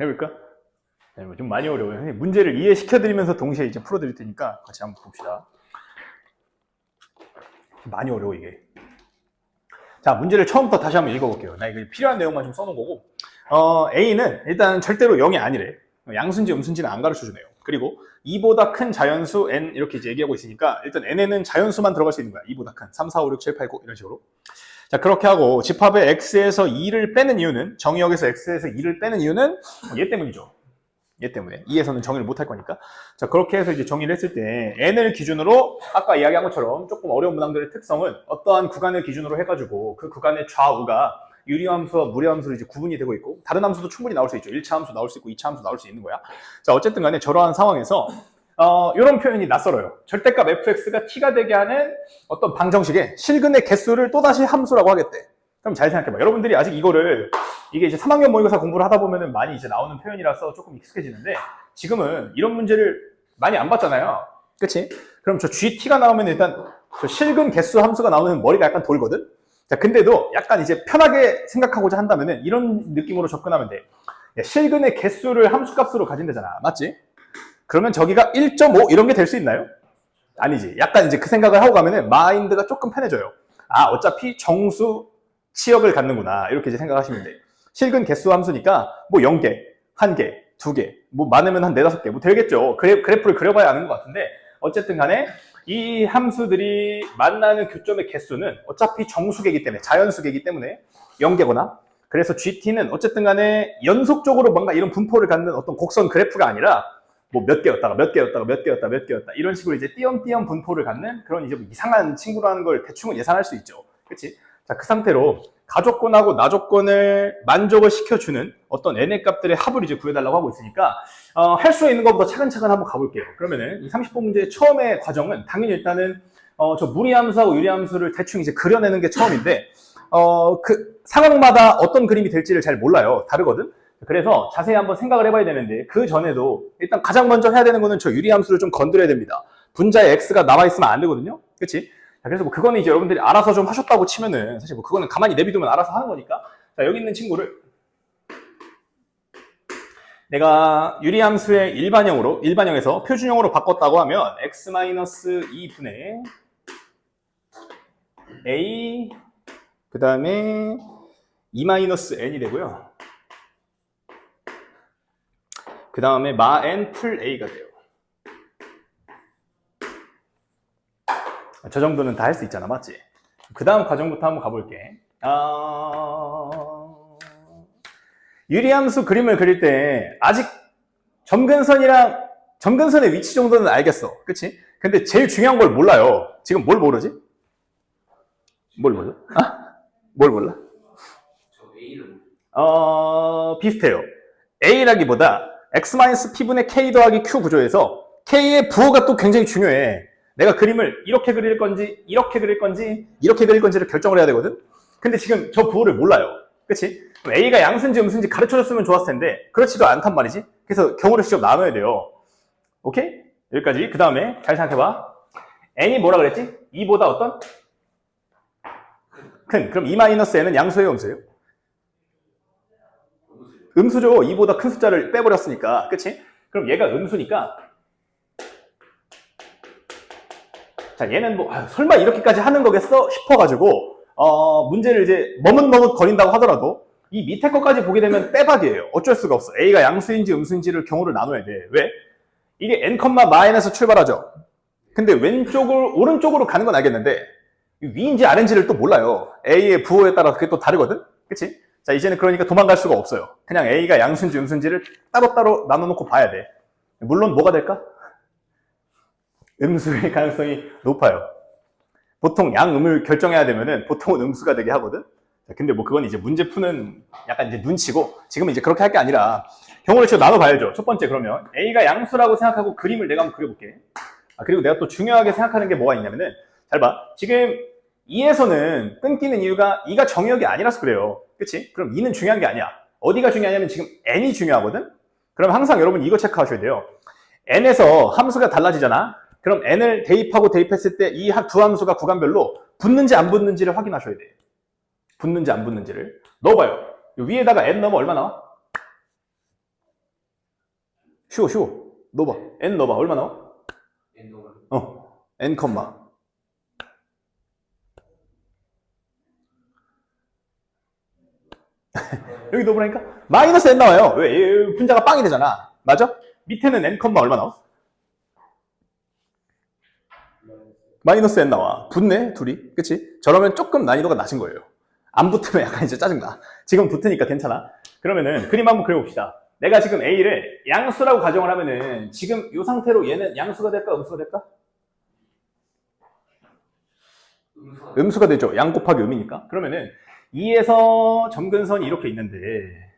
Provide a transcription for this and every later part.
해볼까? 네, 좀 많이 어려워요. 문제를 이해시켜드리면서 동시에 이제 풀어드릴 테니까 같이 한번 봅시다. 많이 어려워, 이게. 자, 문제를 처음부터 다시 한번 읽어볼게요. 나 이거 필요한 내용만 좀 써놓은 거고. A는 일단 절대로 0이 아니래. 양수인지 음수인지는 안 가르쳐주네요. 그리고 2보다 큰 자연수 n 이렇게 이제 얘기하고 있으니까 일단 n에는 자연수만 들어갈 수 있는 거야. 2보다 큰 3, 4, 5, 6, 7, 8, 9 이런 식으로. 자, 그렇게 하고 집합에 x에서 2를 빼는 이유는, 정의역에서 x에서 2를 빼는 이유는 얘 때문이죠. 얘 때문에. 2에서는 정의를 못 할 거니까. 자, 그렇게 해서 이제 정의를 했을 때 n을 기준으로 아까 이야기한 것처럼 조금 어려운 문항들의 특성은 어떠한 구간을 기준으로 해가지고 그 구간의 좌우가 유리함수와 무리함수로 이제 구분이 되고 있고, 다른 함수도 충분히 나올 수 있죠. 1차 함수 나올 수 있고 2차 함수 나올 수 있는 거야. 자, 어쨌든 간에 저러한 상황에서 이런 표현이 낯설어요. 절대값 fx가 t가 되게 하는 어떤 방정식의 실근의 개수를 또다시 함수라고 하겠대. 그럼 잘 생각해봐. 여러분들이 아직 이게 이제 3학년 모의고사 공부를 하다 보면은 많이 이제 나오는 표현이라서 조금 익숙해지는데, 지금은 이런 문제를 많이 안 봤잖아요. 그치? 그럼 저 GT가 나오면 일단 저 실근 개수 함수가 나오면 머리가 약간 돌거든? 자, 근데도 약간 이제 편하게 생각하고자 한다면은 이런 느낌으로 접근하면 돼. 야, 실근의 개수를 함수값으로 가진다잖아. 맞지? 그러면 저기가 1.5 이런 게 될 수 있나요? 아니지. 약간 이제 그 생각을 하고 가면은 마인드가 조금 편해져요. 아, 어차피 정수 치역을 갖는구나. 이렇게 이제 생각하시면 돼. 실근 개수 함수니까 뭐 0개, 1개, 2개, 뭐 많으면 한 4, 5개 뭐 되겠죠. 그래프를 그려봐야 아는 것 같은데, 어쨌든 간에 이 함수들이 만나는 교점의 개수는 어차피 정수계이기 때문에, 자연수계이기 때문에 0개거나, 그래서 GT는 어쨌든 간에 연속적으로 뭔가 이런 분포를 갖는 어떤 곡선 그래프가 아니라 뭐 몇 개였다가 몇 개였다가 몇 개였다 몇 개였다 이런 식으로 이제 띄엄띄엄 분포를 갖는 그런 이제 뭐 이상한 친구라는 걸 대충은 예상할 수 있죠. 그렇지? 자, 그 상태로 가조건하고 나조건을 만족을 시켜주는 어떤 n의 값들의 합을 이제 구해달라고 하고 있으니까 할 수 있는 것보다 차근차근 한번 가볼게요. 그러면은 이 30번 문제의 처음의 과정은 당연히 일단은 저 무리함수하고 유리함수를 대충 이제 그려내는 게 처음인데, 그 상황마다 어떤 그림이 될지를 잘 몰라요. 다르거든. 그래서 자세히 한번 생각을 해봐야 되는데, 그 전에도 일단 가장 먼저 해야 되는 거는 저 유리함수를 좀 건드려야 됩니다. 분자에 x가 남아있으면 안 되거든요. 그치? 자, 그래서 뭐 그거는 이제 여러분들이 알아서 좀 하셨다고 치면은 사실 뭐 그거는 가만히 내비두면 알아서 하는 거니까. 자, 여기 있는 친구를 내가 유리함수의 일반형에서 표준형으로 바꿨다고 하면 x-2분의 a 그 다음에 2-n이 되고요. 그 다음에 마 n 풀 a가 돼요. 저 정도는 다 할 수 있잖아, 맞지? 그 다음 과정부터 한번 가볼게. 유리함수 그림을 그릴 때 아직 점근선의 위치 정도는 알겠어, 그치? 근데 제일 중요한 걸 몰라요. 지금 뭘 모르지? 뭘 몰라? 뭘 몰라? 비슷해요. A라기보다 x-p분의 k 더하기 q 구조에서 k의 부호가 또 굉장히 중요해. 내가 그림을 이렇게 그릴 건지 이렇게 그릴 건지 이렇게 그릴 건지를 결정을 해야 되거든. 근데 지금 저 부호를 몰라요. 그치? A가 양수인지 음수인지 가르쳐줬으면 좋았을 텐데 그렇지도 않단 말이지. 그래서 경우를 직접 나눠야 돼요. 오케이? 여기까지. 그 다음에 잘 생각해봐. n이 뭐라 그랬지? 2보다 어떤? 큰. 그럼 2-n은 양수예요, 음수예요? 음수죠. 2보다 큰 숫자를 빼버렸으니까. 그치? 그럼 얘가 음수니까, 자, 얘는 뭐 설마 이렇게까지 하는 거겠어? 싶어가지고 문제를 이제 머뭇머뭇 거린다고 하더라도 이 밑에 것까지 보게 되면 빼박이에요. 어쩔 수가 없어. A가 양수인지 음수인지를 경우를 나눠야 돼. 왜? 이게 n,마에서 출발하죠. 근데 오른쪽으로 가는 건 알겠는데 위인지 아래인지를 또 몰라요. A의 부호에 따라서 그게 또 다르거든? 그치? 자, 이제는 그러니까 도망갈 수가 없어요. 그냥 A가 양수인지 음수인지를 따로따로 나눠놓고 봐야 돼. 물론 뭐가 될까? 음수의 가능성이 높아요. 보통 양음을 결정해야 되면은 보통은 음수가 되게 하거든? 근데 뭐 그건 이제 문제 푸는 약간 이제 눈치고, 지금은 이제 그렇게 할 게 아니라 경우를 좀 나눠봐야죠. 첫 번째, 그러면 A가 양수라고 생각하고 그림을 내가 한번 그려볼게. 그리고 내가 또 중요하게 생각하는 게 뭐가 있냐면은, 잘 봐. 지금 2에서는 끊기는 이유가 2가 정의역이 아니라서 그래요. 그치? 그럼 2는 중요한 게 아니야. 어디가 중요하냐면 지금 n이 중요하거든? 그럼 항상 여러분 이거 체크하셔야 돼요. n에서 함수가 달라지잖아? 그럼 n을 대입하고 대입했을 때 이 두 함수가 구간별로 붙는지 안 붙는지를 확인하셔야 돼. 붙는지 안 붙는지를. 넣어봐요. 위에다가 n 넣으면 얼마 나와? 쉬워. 넣어봐. n 넣어봐. 얼마 나와? n 컴마. 여기 넣어보라니까? 마이너스 n 나와요. 왜? 분자가 빵이 되잖아. 맞아? 밑에는 n 컴마 얼마 나와? 마이너스 n 나와. 붙네, 둘이. 그치? 저러면 조금 난이도가 낮은 거예요. 안 붙으면 약간 이제 짜증나. 지금 붙으니까 괜찮아. 그러면은 그림 한번 그려봅시다. 내가 지금 A를 양수라고 가정을 하면은 지금 이 상태로 얘는 양수가 될까, 음수가 될까? 음수가 되죠. 양 곱하기 음이니까. 그러면은 2에서 점근선이 이렇게 있는데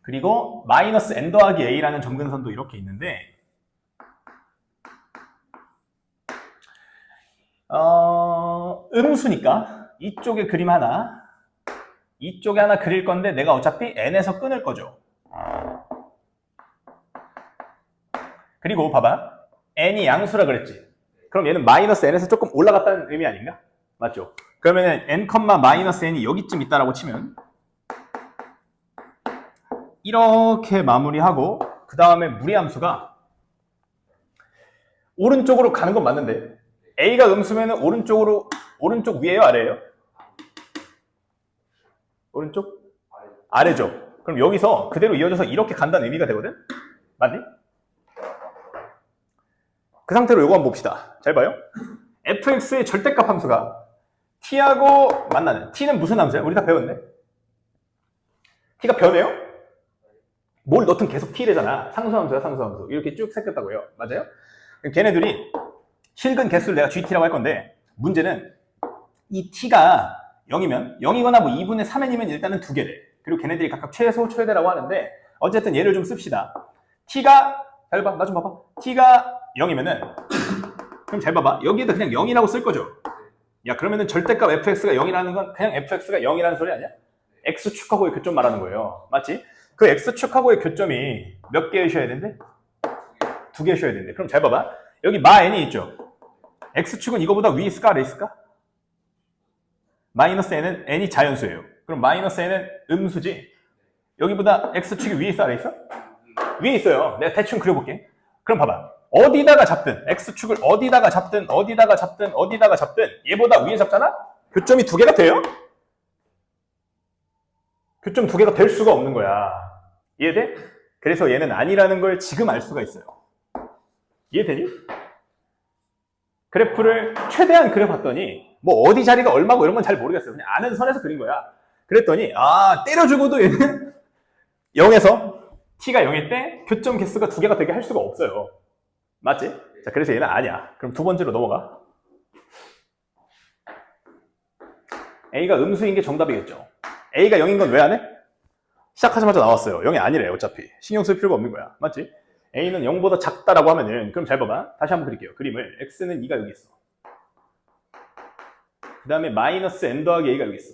그리고 마이너스 n 더하기 a라는 점근선도 이렇게 있는데 음수니까 이쪽에 그림 하나 이쪽에 하나 그릴 건데 내가 어차피 n에서 끊을 거죠. 그리고 봐봐. n이 양수라 그랬지. 그럼 얘는 마이너스 n에서 조금 올라갔다는 의미 아닌가? 맞죠? 그러면은 n, 마이너스 n이 여기쯤 있다라고 치면 이렇게 마무리하고 그 다음에 무리함수가 오른쪽으로 가는 건 맞는데 a가 음수면은 오른쪽 위에요, 아래예요? 오른쪽? 아래죠. 그럼 여기서 그대로 이어져서 이렇게 간다는 의미가 되거든? 맞니? 그 상태로 이거 한번 봅시다. 잘 봐요. fx의 절대값 함수가 t하고 만나는 t는 무슨 함수야? 우리 다 배웠네. t가 변해요? 뭘 넣든 계속 t래잖아. 상수함수야, 상수함수. 이렇게 쭉 생겼다고요. 맞아요? 걔네들이 실근 개수를 내가 gt라고 할 건데 문제는 이 t가 0이면 0이거나 뭐 2분의 3n이면 일단은 두 개래. 그리고 걔네들이 각각 최소, 최대라고 하는데 어쨌든 얘를 좀 씁시다. t가 잘 봐, 나 좀 봐봐. t가 0이면은 그럼 잘 봐봐. 여기에다 그냥 0이라고 쓸 거죠. 야 그러면은 절대값 fx가 0이라는 건 그냥 fx가 0이라는 소리 아니야? x축하고의 교점 말하는 거예요. 맞지? 그 x축하고의 교점이 몇 개셔야 된대? 두 개셔야 된대. 그럼 잘 봐봐. 여기 마 n이 있죠. x축은 이거보다 위에 있을까 아래 있을까? 마이너스 n은 n이 자연수예요. 그럼 마이너스 n은 음수지. 여기보다 x축이 위에 있어 아래 있어? 위에 있어요. 내가 대충 그려볼게. 그럼 봐봐. 어디다가 잡든 x축을 어디다가 잡든 얘보다 위에 잡잖아? 교점이 두 개가 돼요? 교점 두 개가 될 수가 없는 거야. 이해돼? 그래서 얘는 아니라는 걸 지금 알 수가 있어요. 이해되니? 그래프를 최대한 그려봤더니 뭐 어디 자리가 얼마고 이런 건 잘 모르겠어요. 그냥 아는 선에서 그린 거야. 그랬더니 때려주고도 얘는 0에서 t가 0일 때 교점 개수가 두 개가 되게 할 수가 없어요. 맞지? 자, 그래서 얘는 아니야. 그럼 두 번째로 넘어가. A가 음수인 게 정답이겠죠. A가 0인 건 왜 안 해? 시작하자마자 나왔어요. 0이 아니래, 어차피. 신경 쓸 필요가 없는 거야. 맞지? A는 0보다 작다라고 하면은, 그럼 잘 봐봐. 다시 한번 그릴게요. 그림을. X는 2가 여기 있어. 그 다음에 마이너스 n 더하기 A가 여기 있어.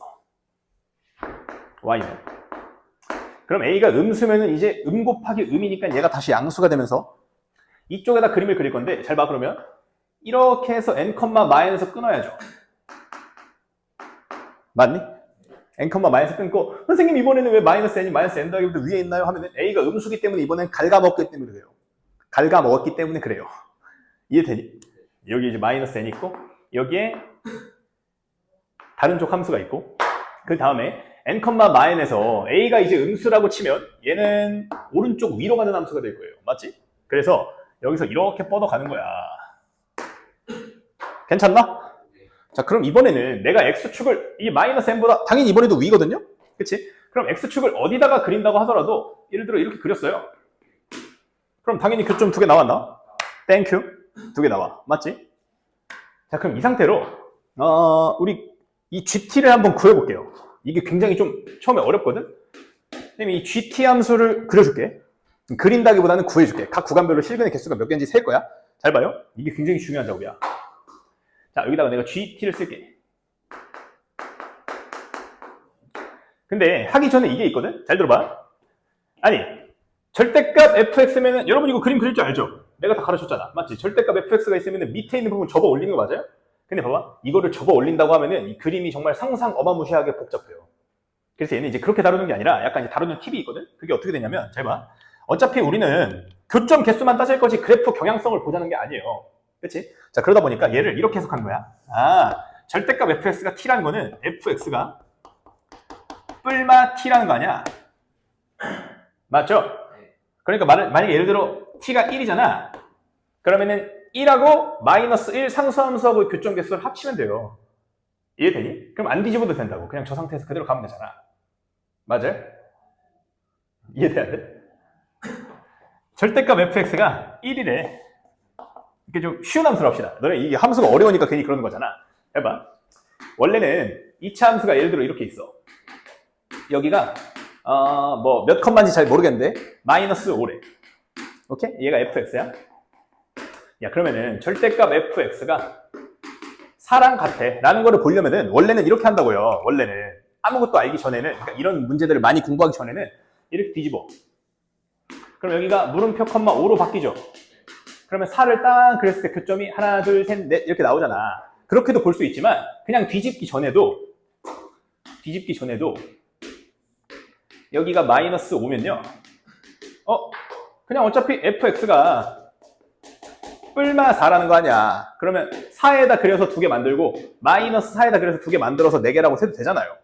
Y는. 그럼 A가 음수면은 이제 곱하기 음이니까 얘가 다시 양수가 되면서 이쪽에다 그림을 그릴 건데, 잘 봐, 그러면. 이렇게 해서 n, 마이너스 끊어야죠. 맞니? n, 마이너스 끊고, 선생님 이번에는 왜 마이너스 n이 마이너스 n 더하기보다 위에 있나요? 하면은 A가 음수기 때문에 이번엔 갉아먹기 때문에 그래요. 갉아먹었기 때문에 그래요. 이해되니? 여기 이제 마이너스 n 있고, 여기에 다른 쪽 함수가 있고, 그 다음에 n, 마이너스에서 A가 이제 음수라고 치면 얘는 오른쪽 위로 가는 함수가 될 거예요. 맞지? 그래서 여기서 이렇게 뻗어가는 거야. 괜찮나? 자, 그럼 이번에는 내가 x축을 이 마이너스 n보다 당연히 이번에도 위거든요? 그치? 그럼 x축을 어디다가 그린다고 하더라도 예를 들어 이렇게 그렸어요. 그럼 당연히 교점 두 개 나왔나? 땡큐. 두 개 나와. 맞지? 자, 그럼 이 상태로 우리 이 GT를 한번 구해볼게요. 이게 굉장히 좀 처음에 어렵거든? 이 GT 함수를 그려줄게. 그린다기보다는 구해줄게. 각 구간별로 실근의 개수가 몇 개인지 셀 거야. 잘 봐요. 이게 굉장히 중요한 작업이야. 자, 여기다가 내가 GT를 쓸게. 근데 하기 전에 이게 있거든? 잘 들어봐. 아니, 절대값 fx면은 여러분 이거 그림 그릴 줄 알죠? 내가 다 가르쳤잖아. 맞지? 절대값 fx가 있으면 밑에 있는 부분 접어 올리는 거 맞아요? 근데 봐봐. 이거를 접어 올린다고 하면은 이 그림이 정말 상상 어마무시하게 복잡해요. 그래서 얘는 이제 그렇게 다루는 게 아니라 약간 이제 다루는 팁이 있거든? 그게 어떻게 되냐면, 잘 봐. 어차피 우리는 교점 개수만 따질 거지 그래프 경향성을 보자는 게 아니에요. 그치? 자, 그러다 보니까 얘를 이렇게 해석한 거야. 아, 절대값 fx가 t라는 거는 fx가 뿔마 t라는 거 아니야? 맞죠? 그러니까 만약에 예를 들어 t가 1이잖아. 그러면은 1하고 마이너스 1 상수함수하고 교점 개수를 합치면 돼요. 이해되니? 그럼 안 뒤집어도 된다고. 그냥 저 상태에서 그대로 가면 되잖아. 맞아요? 이해돼야 돼? 절대값 fx가 1이래. 이렇게 좀 쉬운 함수로 합시다. 너네 이게 함수가 어려우니까 괜히 그러는 거잖아. 해봐. 원래는 2차 함수가 예를 들어 이렇게 있어. 여기가 뭐 몇 컴마인지 잘 모르겠는데 마이너스 5래. 오케이? 얘가 fx야. 야, 그러면은 절대값 fx가 4랑 같아 라는 거를 보려면은 원래는 이렇게 한다고요. 원래는 아무것도 알기 전에는, 그러니까 이런 문제들을 많이 공부하기 전에는 이렇게 뒤집어. 그럼 여기가 물음표 컴마 5로 바뀌죠. 그러면 4를 딱 그랬을 때 교점이 하나, 둘, 셋, 넷 이렇게 나오잖아. 그렇게도 볼 수 있지만 그냥 뒤집기 전에도 여기가 마이너스 5면요. 그냥 어차피 fx가 뿔마 4라는 거 아니야. 그러면 4에다 그려서 2개 만들고 마이너스 4에다 그려서 2개 만들어서 4개라고 세도 되잖아요.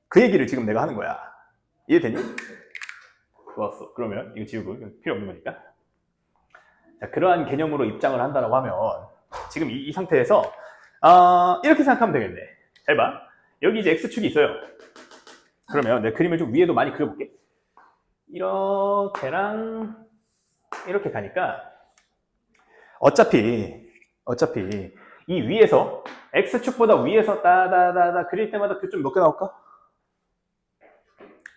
그 얘기를 지금 내가 하는 거야. 이해되니? 좋았어. 그러면 이거 지우고 필요 없는 거니까. 자, 그러한 개념으로 입장을 한다고 하면 지금 이 상태에서 이렇게 생각하면 되겠네. 잘 봐. 여기 이제 x축이 있어요. 그러면 내 그림을 좀 위에도 많이 그려볼게. 이렇게랑 이렇게 가니까 어차피 이 위에서 x축보다 위에서 따다다다 그릴 때마다 교점 몇 개 나올까?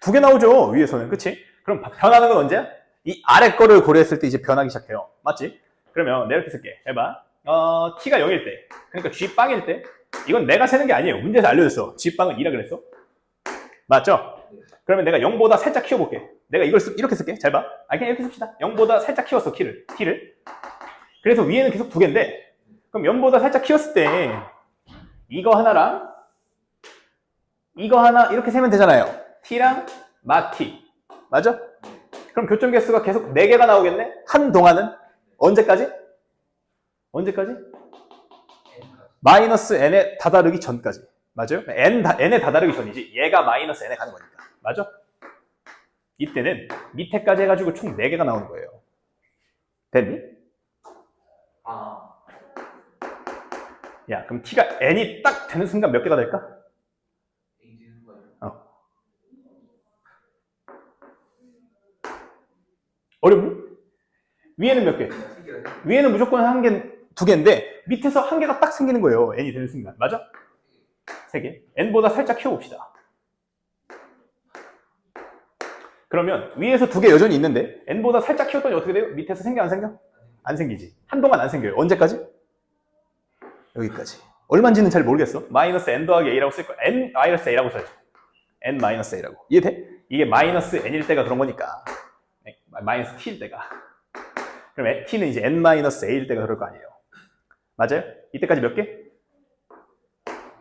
2개 나오죠. 위에서는. 그치? 그럼 변하는 건 언제야? 이 아래 거를 고려했을 때 이제 변하기 시작해요. 맞지? 그러면 내가 이렇게 쓸게. 해봐. t가 0일 때, 그러니까 g빵일 때, 이건 내가 세는 게 아니에요. 문제에서 알려줬어. g빵은 2라 그랬어. 맞죠? 그러면 내가 0보다 살짝 키워볼게. 내가 이걸 이렇게 쓸게. 잘 봐. 그냥 이렇게 씁시다. 0보다 살짝 키웠어. t를. 그래서 위에는 계속 2개인데, 그럼 0보다 살짝 키웠을 때 이거 하나랑 이거 하나 이렇게 세면 되잖아요. t랑 마t. 맞아? 그럼 교점 개수가 계속 4개가 나오겠네? 한동안은? 언제까지? 마이너스 n에 다다르기 전까지. 맞아요? n에 다다르기 전이지. 얘가 마이너스 n에 가는 거니까. 맞아? 이때는 밑에까지 해가지고 총 4개가 나오는 거예요. 됐니? 야, 그럼 t가 n이 딱 되는 순간 몇 개가 될까? 어렵니? 위에는 몇 개? 위에는 무조건 2개인데 밑에서 1개가 딱 생기는 거예요. n이 되는 순간. 맞아? 3개. n보다 살짝 키워봅시다. 그러면 위에서 2개 여전히 있는데 n보다 살짝 키웠더니 어떻게 돼요? 밑에서 생겨 안 생겨? 안 생기지. 한동안 안 생겨요. 언제까지? 여기까지. 얼마인지는 잘 모르겠어. 마이너스 n 더하기 a라고 쓸 거야. n 마이너스 a라고 써야지. n 마이너스 a라고. 이해돼? 이게 마이너스 n일 때가 그런 거니까. 마이너스 t일 때가. 그럼 t는 이제 n 마이너스 a일 때가 그럴 거 아니에요. 맞아요? 이때까지 몇 개?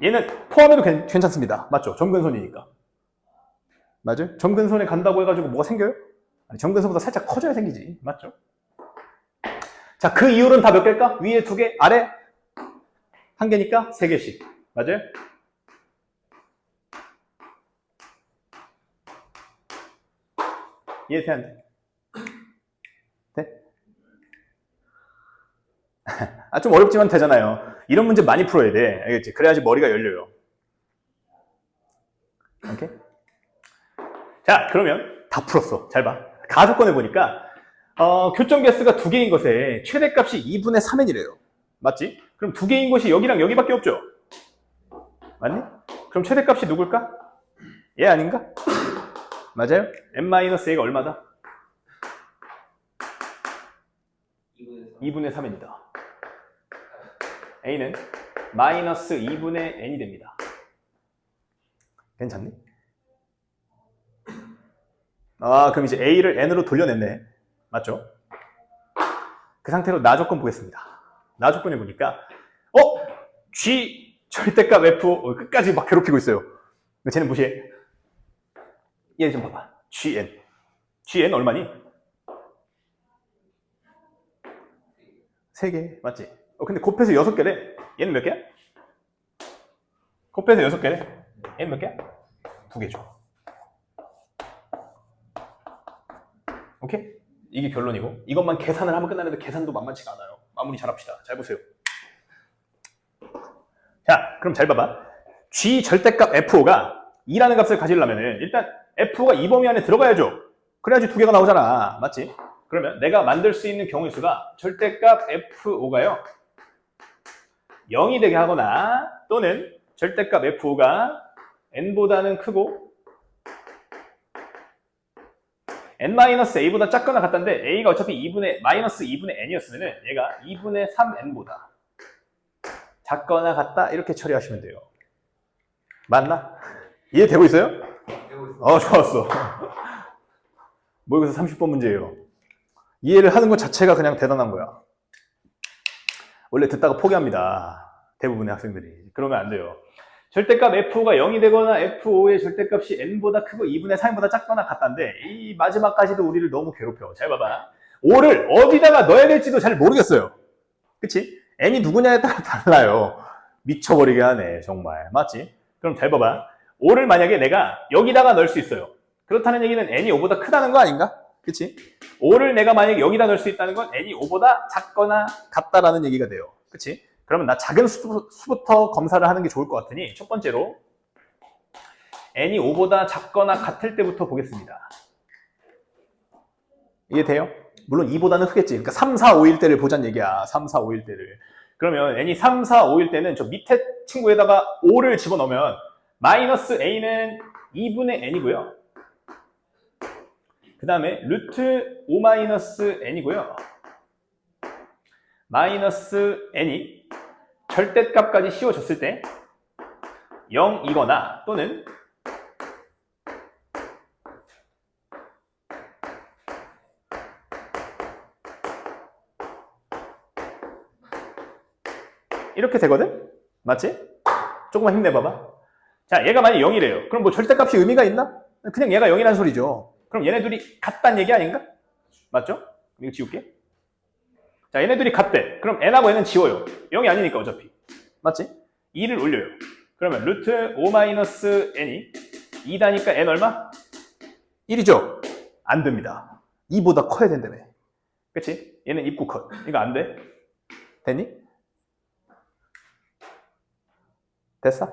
얘는 포함해도 괜찮습니다. 맞죠? 점근선이니까. 맞아요? 점근선에 간다고 해가지고 뭐가 생겨요? 아니, 점근선보다 살짝 커져야 생기지. 맞죠? 자, 그 이율은 다 몇 개일까? 위에 2개, 아래 1개니까 3개씩. 맞아요? 이해돼, 안 돼? 돼? 좀 어렵지만 되잖아요. 이런 문제 많이 풀어야 돼. 알겠지? 그래야지 머리가 열려요. 오케이? 자, 그러면 다 풀었어. 잘 봐. 가속건을 보니까 교점 개수가 2개인 것에 최대값이 2분의 3n이래요. 맞지? 그럼 2개인 것이 여기랑 여기밖에 없죠? 맞니? 그럼 최대값이 누굴까? 얘 아닌가? 맞아요? n-a가 얼마다? 2분의 3n이다. a는 마이너스 2분의 n이 됩니다. 괜찮니? 그럼 이제 a를 n으로 돌려냈네. 맞죠? 그 상태로 나 조건 보겠습니다. 나 조건을 보니까 G 절대값 F 끝까지 막 괴롭히고 있어요. 근데 쟤는 무시해. 얘 좀 봐봐. GN 얼마니? 3개 맞지? 근데 곱해서 6개래. 얘는 몇 개야? 곱해서 6개래. 얘는 몇 개야? 2개죠. 오케이? 이게 결론이고, 이것만 계산을 하면 끝나는데 계산도 만만치가 않아요. 마무리 잘합시다. 잘 보세요. 자, 그럼 잘 봐봐. G 절대값 F5가 2라는 값을 가지려면은 일단 F5가 이 범위 안에 들어가야죠. 그래야지 2개가 나오잖아. 맞지? 그러면 내가 만들 수 있는 경우의 수가 절대값 F5가요 0이 되게 하거나 또는 절대값 F5가 n보다는 크고 n-a보다 작거나 같다는데 a가 어차피 2분의 n이었으면 얘가 2분의 3n보다 작거나 같다 이렇게 처리하시면 돼요. 맞나? 이해되고 있어요? 좋았어. 모의고사 30번 문제예요. 이해를 하는 것 자체가 그냥 대단한 거야. 원래 듣다가 포기합니다. 대부분의 학생들이. 그러면 안 돼요. 절대값 F5가 0이 되거나 F5의 절대값이 n보다 크고 2분의 3보다 작거나 같다는데 이 마지막까지도 우리를 너무 괴롭혀. 잘 봐봐. 5를 어디다가 넣어야 될지도 잘 모르겠어요. 그치? n이 누구냐에 따라 달라요. 미쳐버리게 하네 정말. 맞지? 그럼 잘 봐봐. 5를 만약에 내가 여기다가 넣을 수 있어요. 그렇다는 얘기는 n이 5보다 크다는 거 아닌가? 그치? 5를 내가 만약에 여기다 넣을 수 있다는 건 n이 5보다 작거나 같다라는 얘기가 돼요. 그치? 그러면 나 작은 수부터 검사를 하는 게 좋을 것 같으니 첫 번째로 n이 5보다 작거나 같을 때부터 보겠습니다. 이해돼요? 물론 2보다는 크겠지. 그러니까 3, 4, 5일 때를 보자는 얘기야. 3, 4, 5일 때를. 그러면 n이 3, 4, 5일 때는 저 밑에 친구에다가 5를 집어넣으면 마이너스 a는 2분의 n이고요. 그 다음에 루트 5 마이너스 n이고요. 마이너스 n이 절대값까지 씌워졌을 때 0이거나 또는 이렇게 되거든? 맞지? 조금만 힘내봐봐. 자, 얘가 만약 0이래요. 그럼 뭐 절대값이 의미가 있나? 그냥 얘가 0이라는 소리죠. 그럼 얘네 둘이 같다는 얘기 아닌가? 맞죠? 이거 지울게. 자, 얘네 둘이 같대. 그럼 n하고 n은 지워요. 0이 아니니까 어차피. 맞지? 2를 올려요. 그러면 루트 5 마이너스 n이 2다니까 n 얼마? 1이죠? 안 됩니다. 2보다 커야 된다며. 그치? 얘는 입구 컷. 이거 안 돼. 됐니? 됐어?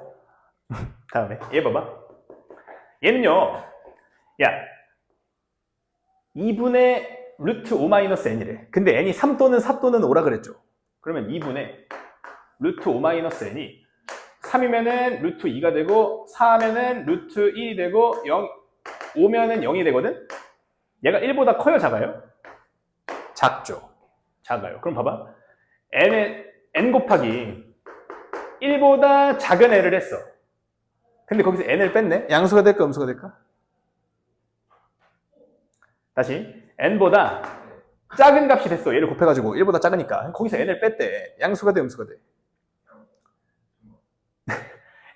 다음에 얘 봐봐. 얘는요. 야 2분의 루트 5 마이너스 n이래. 근데 n이 3 또는 4 또는 5라 그랬죠. 그러면 2분의 루트 5 마이너스 n이 3이면은 루트 2가 되고 4면은 루트 1이 되고 5면은 0이 되거든? 얘가 1보다 커요, 작아요? 작죠. 작아요. 그럼 봐봐. n 곱하기 1보다 작은 n을 했어. 근데 거기서 n을 뺐네? 양수가 될까, 음수가 될까? 다시. n보다 작은 값이 됐어. 얘를 곱해가지고 1보다 작으니까. 거기서 n을 뺐대. 양수가 돼, 음수가 돼?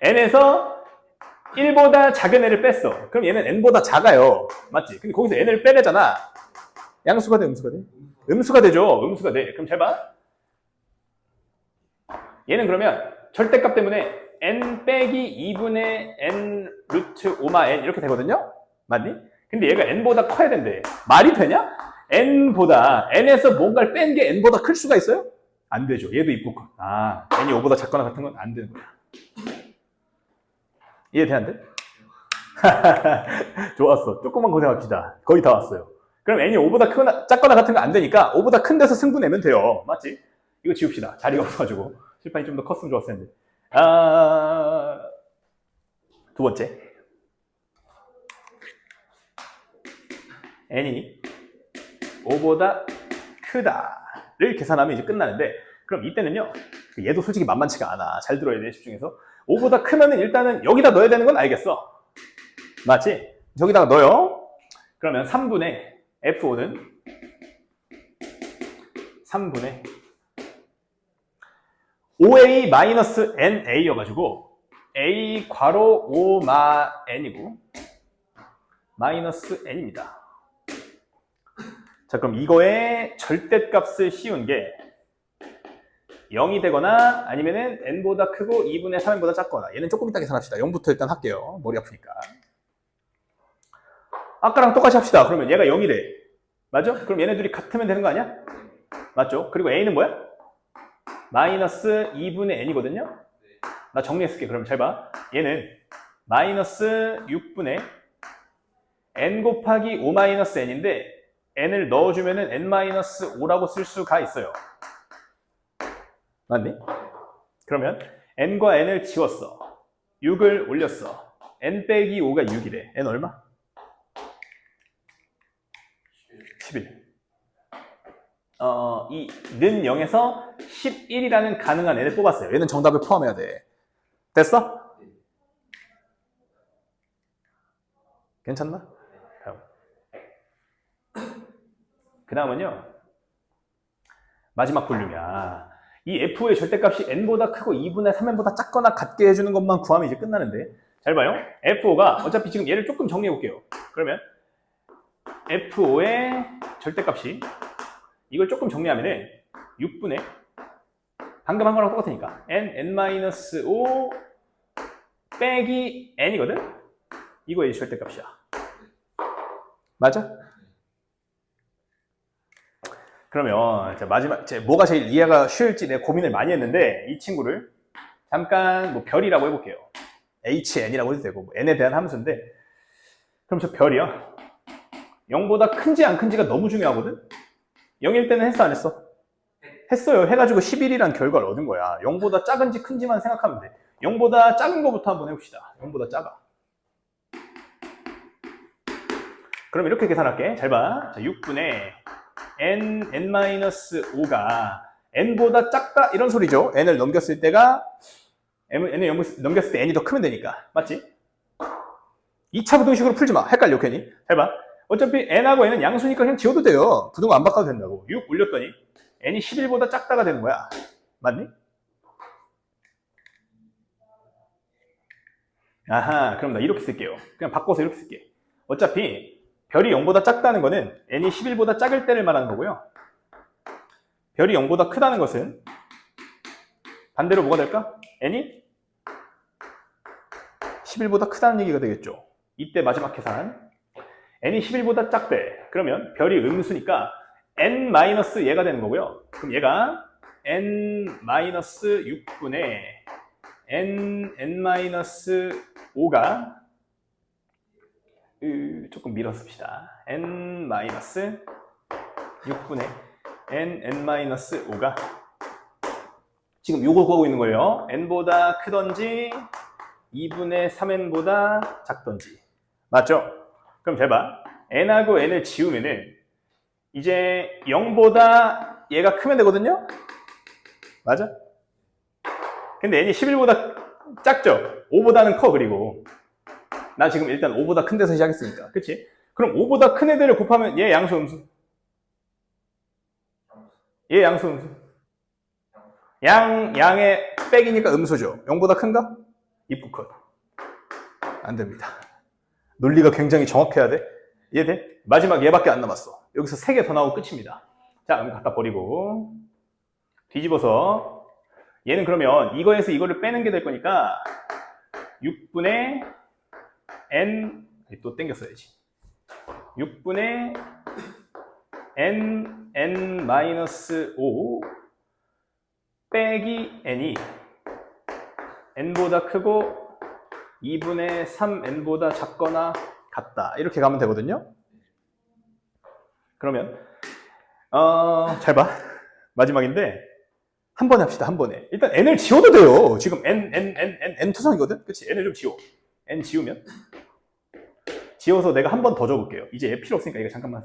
n에서 1보다 작은 애를 뺐어. 그럼 얘는 n보다 작아요. 맞지? 근데 거기서 n을 빼내잖아. 양수가 돼, 음수가 돼? 음수가 되죠. 음수가 돼. 그럼 잘 봐. 얘는 그러면 절대값 때문에 n 빼기 2분의 n 루트 5마 n 이렇게 되거든요? 맞니? 근데 얘가 n보다 커야 된대. 말이 되냐? n에서 뭔가를 뺀 게 n보다 클 수가 있어요? 안 되죠. 얘도 입구 컷. n이 5보다 작거나 같은 건 안 되는 거야. 이해되는데? 좋았어. 조금만 고생합시다. 거의 다 왔어요. 그럼 n이 5보다 크거나 작거나 같은 거 안 되니까 5보다 큰 데서 승부 내면 돼요. 맞지? 이거 지웁시다. 자리가 없어가지고. 칠판이 좀 더 컸으면 좋았을 텐데. 두 번째. n이 5보다 크다를 계산하면 이제 끝나는데, 그럼 이때는요, 얘도 솔직히 만만치가 않아. 잘 들어야 돼, 집중해서. 5보다 크면은 일단은 여기다 넣어야 되는 건 알겠어. 맞지? 저기다가 넣어요. 그러면 3분의 F5는 3분의 5a-na여가지고 a 괄호 5-n이고 마이너스 n입니다. 자, 그럼 이거의 절대값을 씌운 게 0이 되거나 아니면은 n보다 크고 2분의 3n보다 작거나. 얘는 조금 이따 계산합시다. 0부터 일단 할게요. 머리 아프니까. 아까랑 똑같이 합시다. 그러면 얘가 0이래. 맞죠? 그럼 얘네들이 같으면 되는 거 아니야? 맞죠? 그리고 a는 뭐야? 마이너스 2분의 n이거든요? 나 정리했을게. 그럼 잘 봐. 얘는 마이너스 6분의 n 곱하기 5-n인데 n을 넣어주면은 n-5라고 쓸 수가 있어요. 맞니? 그러면 n과 n을 지웠어. 6을 올렸어. n 빼기 5가 6이래. n 얼마? 11. 이 는 0에서 11이라는 가능한 n을 뽑았어요. 얘는 정답을 포함해야 돼. 됐어? 괜찮나? 그 다음은요. 마지막 분류야. 이 f의 절대값이 n보다 크고 2분의 3n보다 작거나 같게 해주는 것만 구하면 이제 끝나는데. 잘 봐요. f5가 어차피 지금 얘를 조금 정리해 볼게요. 그러면 f5의 절대값이 이걸 조금 정리하면은 6분의 방금 한 거랑 똑같으니까 n-5 빼기 n이거든? 이거의 절대값이야. 맞아? 그러면 마지막 뭐가 제일 이해가 쉬울지 내가 고민을 많이 했는데 이 친구를 잠깐 뭐 별이라고 해볼게요. hn이라고 해도 되고 뭐 n에 대한 함수인데 그럼 저 별이요. 0보다 큰지 안 큰지가 너무 중요하거든? 0일 때는 했어 안 했어? 했어요. 해가지고 11이란 결과를 얻은 거야. 0보다 작은지 큰지만 생각하면 돼. 0보다 작은 거부터 한번 해봅시다. 0보다 작아. 그럼 이렇게 계산할게. 잘 봐. 자, 6분의 n-5가 n보다 작다 이런 소리죠. n을 넘겼을 때가 n을 넘겼을 때 n이 더 크면 되니까. 맞지? 2차 부등식으로 풀지 마. 헷갈려 괜히. 잘 봐. 어차피 n하고 n은 양수니까 그냥 지워도 돼요. 부등호 안 바꿔도 된다고. 6 올렸더니 n이 11보다 작다가 되는 거야. 맞니? 아하, 그럼 나 이렇게 쓸게요. 그냥 바꿔서 이렇게 쓸게. 어차피 별이 0보다 작다는 거는 n이 11보다 작을 때를 말하는 거고요. 별이 0보다 크다는 것은 반대로 뭐가 될까? n이 11보다 크다는 얘기가 되겠죠. 이때 마지막 계산. n이 11보다 작대. 그러면 별이 음수니까 n-얘가 되는 거고요. 그럼 얘가 n-6분의 n-5가 조금 밀어씁시다. n-6분의 n-5가 지금 요거 구하고 있는 거예요. n보다 크던지 2분의 3n보다 작던지. 맞죠? 그럼 잘 봐. n하고 n을 지우면은 이제 0보다 얘가 크면 되거든요? 맞아? 근데 n이 11보다 작죠? 5보다는 커. 그리고 나 지금 일단 5보다 큰 데서 시작했으니까. 그치? 그럼 5보다 큰 애들을 곱하면 얘 양수 음수? 얘 양수 음수? 양의 백이니까 음수죠. 0보다 큰가? 입구 컷. 안 됩니다. 논리가 굉장히 정확해야 돼. 이해돼? 마지막 얘밖에 안 남았어. 여기서 3개 더 나오고 끝입니다. 자, 그럼 갖다 버리고 뒤집어서 얘는 그러면 이거에서 이거를 빼는 게 될 거니까 6분의 n 또 땡겼어야지. 6분의 n-5 빼기 n이 n보다 크고 2분의 3n보다 작거나 같다. 이렇게 가면 되거든요. 그러면 잘 봐. 마지막인데 한 번에 합시다. 한 번에. 일단 n을 지워도 돼요. 지금 n 투성이거든. 그치? n을 좀 지워. n 지우면 지워서 내가 한 번 더 적을게요. 이제 얘 필요 없으니까 이거 잠깐만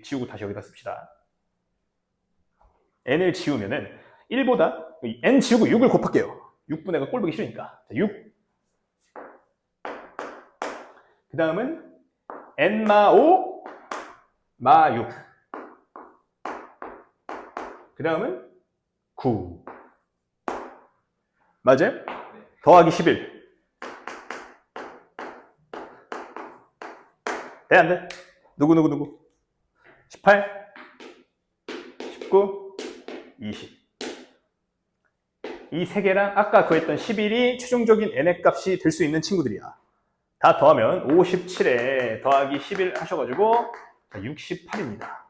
지우고 다시 여기다 씁시다. n을 지우면은 1보다 n 지우고 6을 곱할게요. 6분의 가 꼴보기 싫으니까. 자, 6. 그 다음은 n-5 마6. 그 다음은 9. 맞아요? 더하기 11. 돼, 안 돼? 누구? 18, 19, 20. 이 세 개랑 아까 구했던 11이 최종적인 n의 값이 될 수 있는 친구들이야. 다 더하면 57에 더하기 11 하셔가지고 68입니다.